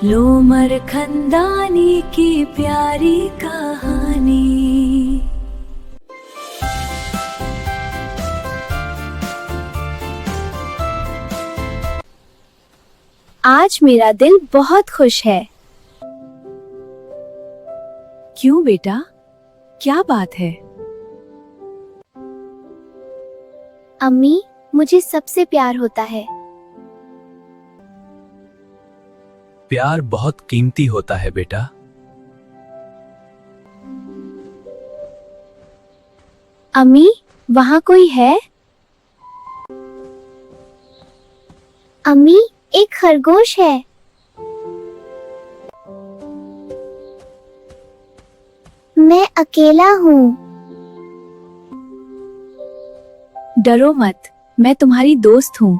लोमर खंदानी की प्यारी कहानी। आज मेरा दिल बहुत खुश है। क्यों बेटा, क्या बात है? अम्मी, मुझे सबसे प्यार होता है। प्यार बहुत कीमती होता है बेटा। अम्मी, वहाँ कोई है? अम्मी, एक खरगोश है। मैं अकेला हूँ। डरो मत, मैं तुम्हारी दोस्त हूँ।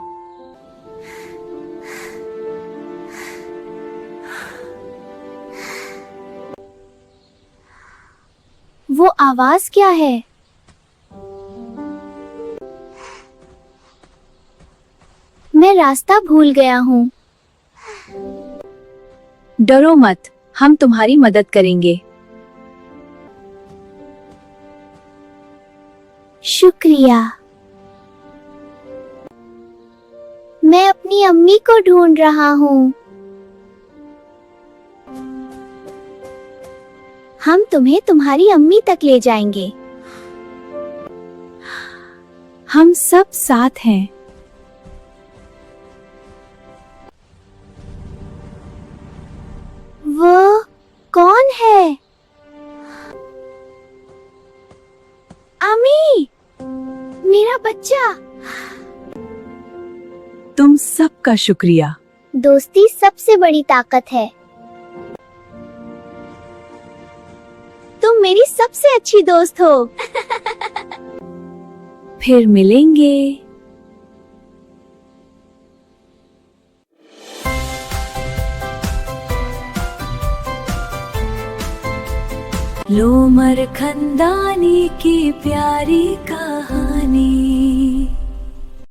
वो आवाज क्या है? मैं रास्ता भूल गया हूँ। डरो मत, हम तुम्हारी मदद करेंगे। शुक्रिया। मैं अपनी अम्मी को ढूंढ रहा हूँ। हम तुम्हें तुम्हारी अम्मी तक ले जाएंगे। हम सब साथ हैं। वो कौन है? अम्मी, मेरा बच्चा। तुम सबका शुक्रिया। दोस्ती सबसे बड़ी ताकत है। तुम मेरी सबसे अच्छी दोस्त हो। फिर मिलेंगे। लोमर खंदानी की प्यारी कहानी।